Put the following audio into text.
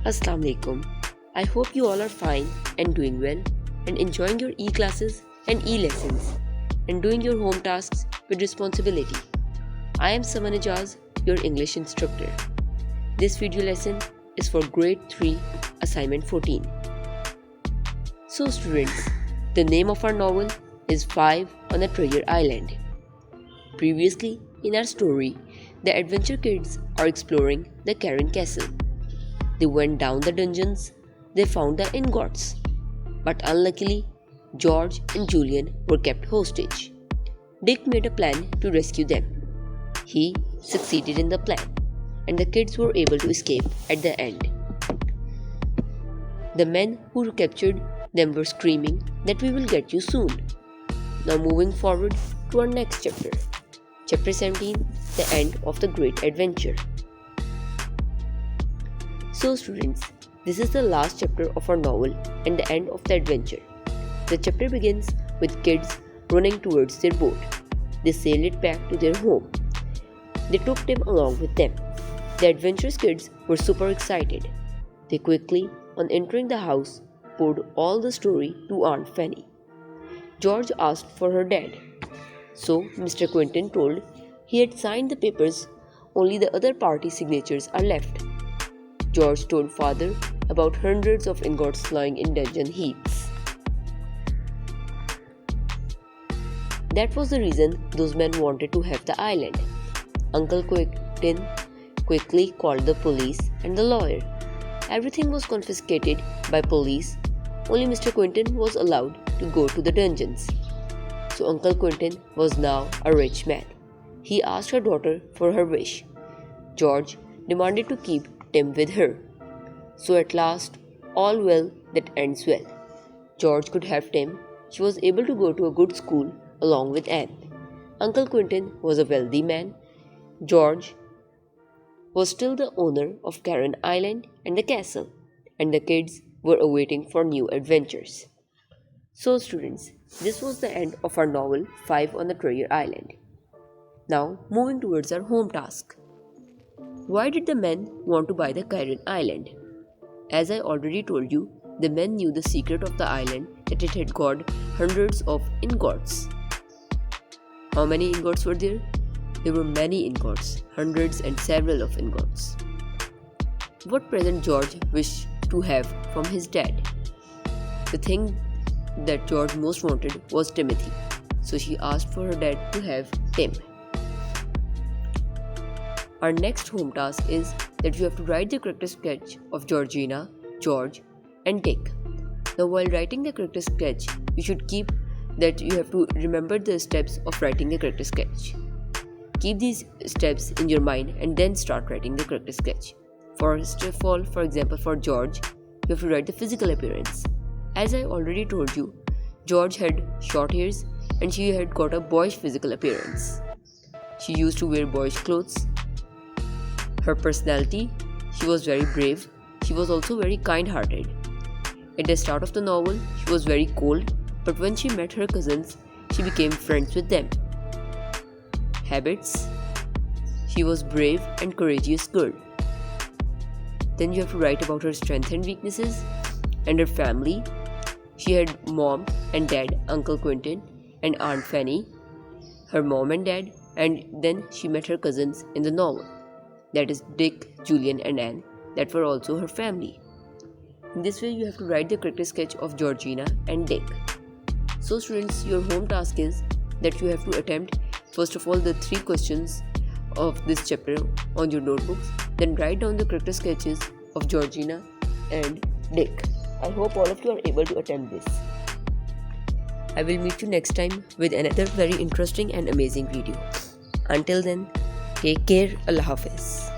Assalamu alaikum. I hope you all are fine and doing well and enjoying your e-classes and e-lessons and doing your home tasks with responsibility. I am Saman Ijaz, your English instructor. This video lesson is for grade 3 assignment 14. So students, the name of our novel is 5 on a Treasure Island. Previously in our story, the adventure kids are exploring the Karen Castle. They went down the dungeons, they found the ingots. But unluckily, George and Julian were kept hostage. Dick made a plan to rescue them. He succeeded in the plan, and the kids were able to escape at the end. The men who captured them were screaming that we will get you soon. Now moving forward to our next chapter. Chapter 17, the end of the great adventure. So students, this is the last chapter of our novel and the end of the adventure. The chapter begins with kids running towards their boat. They sailed it back to their home. They took Tim along with them. The adventurous kids were super excited. They quickly, on entering the house, poured all the story to Aunt Fanny. George asked for her dad. So Mr. Quentin told he had signed the papers, only the other party's signatures are left. George told father about hundreds of ingots lying in dungeon heaps. That was the reason those men wanted to have the island. Uncle Quentin quickly called the police and the lawyer. Everything was confiscated by police. Only Mr. Quentin was allowed to go to the dungeons. So Uncle Quentin was now a rich man. He asked her daughter for her wish. George demanded to keep Tim with her. So at last, all well that ends well. George could have Tim. She was able to go to a good school along with Anne. Uncle Quentin was a wealthy man. George was still the owner of Karen Island and the castle, and the kids were awaiting for new adventures. So students, this was the end of our novel 5 on the Treasure Island. Now moving towards our home task. Why did the men want to buy the Karen Island? As I already told you, the men knew the secret of the island, that it had got hundreds of ingots. How many ingots were there? There were many ingots, hundreds and several of ingots. What present George wished to have from his dad? The thing that George most wanted was Timothy, so she asked for her dad to have Tim. Our next home task is that you have to write the character sketch of Georgina, George, and Dick. Now while writing the character sketch, you should keep that you have to remember the steps of writing the character sketch. Keep these steps in your mind and then start writing the character sketch. First of all, for example, for George, you have to write the physical appearance. As I already told you, George had short hairs and she had got a boyish physical appearance. She used to wear boyish clothes. Her personality, she was very brave. She was also very kind-hearted. At the start of the novel, she was very cold, but when she met her cousins, she became friends with them. Habits, she was brave and courageous girl. Then you have to write about her strengths and weaknesses and her family. She had mom and dad, Uncle Quentin and Aunt Fanny, her mom and dad, and then she met her cousins in the novel. That is Dick, Julian and Anne, that were also her family. In this way you have to write the character sketch of Georgina and Dick. So students, your home task is that you have to attempt first of all the 3 questions of this chapter on your notebooks, then write down the character sketches of Georgina and Dick. I hope all of you are able to attempt this. I will meet you next time with another very interesting and amazing video. Until then, take care. Allah Hafiz.